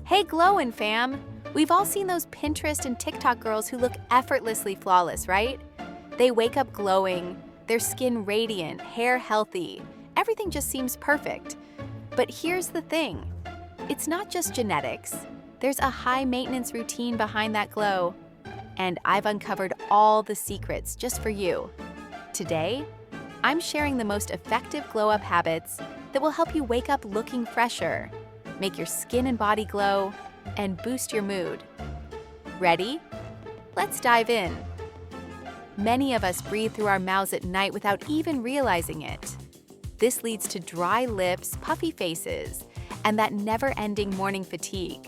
Hey glowin' fam! We've all seen those Pinterest and TikTok girls who look effortlessly flawless, right? They wake up glowing, their skin radiant, hair healthy, everything just seems perfect. But here's the thing, it's not just genetics. There's a high-maintenance routine behind that glow. And I've uncovered all the secrets just for you. Today, I'm sharing the most effective glow-up habits that will help you wake up looking fresher, make your skin and body glow, and boost your mood. Ready? Let's dive in. Many of us breathe through our mouths at night without even realizing it. This leads to dry lips, puffy faces, and that never-ending morning fatigue.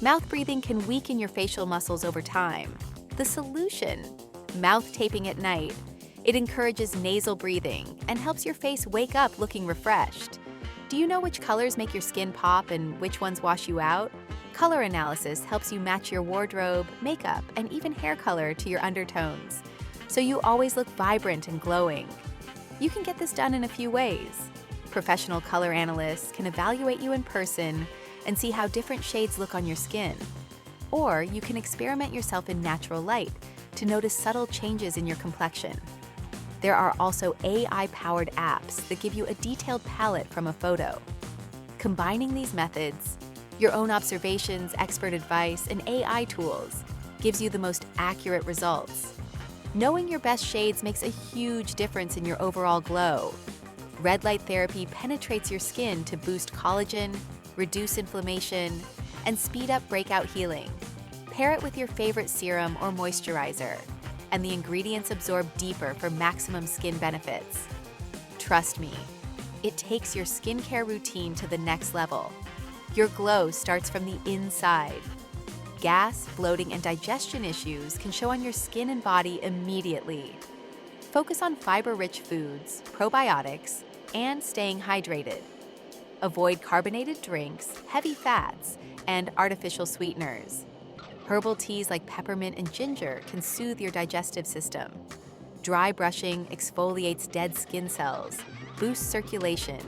Mouth breathing can weaken your facial muscles over time. The solution: mouth taping at night. It encourages nasal breathing and helps your face wake up looking refreshed. Do you know which colors make your skin pop and which ones wash you out? Color analysis helps you match your wardrobe, makeup, and even hair color to your undertones, so you always look vibrant and glowing. You can get this done in a few ways. Professional color analysts can evaluate you in person and see how different shades look on your skin. Or you can experiment yourself in natural light to notice subtle changes in your complexion. There are also AI-powered apps that give you a detailed palette from a photo. Combining these methods, your own observations, expert advice, and AI tools gives you the most accurate results. Knowing your best shades makes a huge difference in your overall glow. Red light therapy penetrates your skin to boost collagen, reduce inflammation, and speed up breakout healing. Pair it with your favorite serum or moisturizer, and the ingredients absorb deeper for maximum skin benefits. Trust me, it takes your skincare routine to the next level. Your glow starts from the inside. Gas, bloating, and digestion issues can show on your skin and body immediately. Focus on fiber-rich foods, probiotics, and staying hydrated. Avoid carbonated drinks, heavy fats, and artificial sweeteners. Herbal teas like peppermint and ginger can soothe your digestive system. Dry brushing exfoliates dead skin cells, boosts circulation,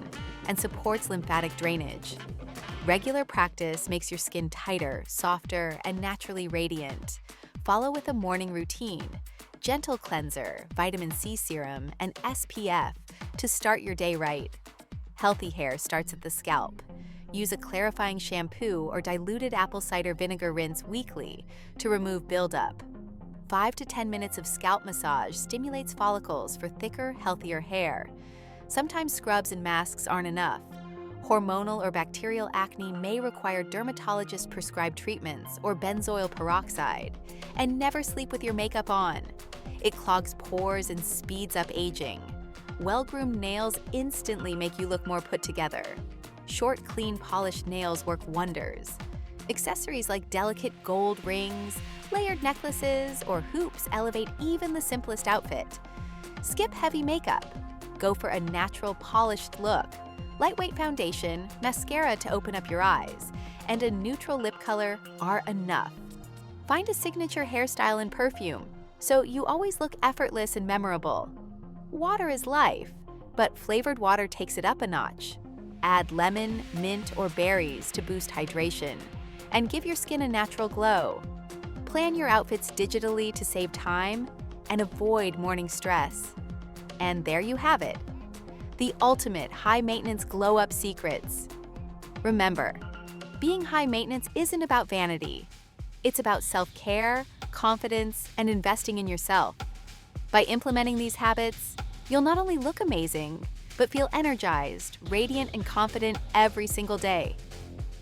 and supports lymphatic drainage. Regular practice makes your skin tighter, softer, and naturally radiant. Follow with a morning routine, gentle cleanser, vitamin C serum, and SPF to start your day right. Healthy hair starts at the scalp. Use a clarifying shampoo or diluted apple cider vinegar rinse weekly to remove buildup. 5 to 10 minutes of scalp massage stimulates follicles for thicker, healthier hair. Sometimes scrubs and masks aren't enough. Hormonal or bacterial acne may require dermatologist-prescribed treatments or benzoyl peroxide. And never sleep with your makeup on. It clogs pores and speeds up aging. Well-groomed nails instantly make you look more put together. Short, clean, polished nails work wonders. Accessories like delicate gold rings, layered necklaces, or hoops elevate even the simplest outfit. Skip heavy makeup. Go for a natural, polished look. Lightweight foundation, mascara to open up your eyes, and a neutral lip color are enough. Find a signature hairstyle and perfume, so you always look effortless and memorable. Water is life, but flavored water takes it up a notch. Add lemon, mint, or berries to boost hydration, and give your skin a natural glow. Plan your outfits digitally to save time and avoid morning stress. And there you have it, the ultimate high-maintenance glow-up secrets. Remember, being high-maintenance isn't about vanity. It's about self-care, confidence, and investing in yourself. By implementing these habits, you'll not only look amazing, but feel energized, radiant, and confident every single day.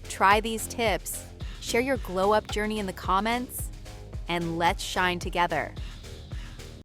Try these tips, share your glow-up journey in the comments, and let's shine together.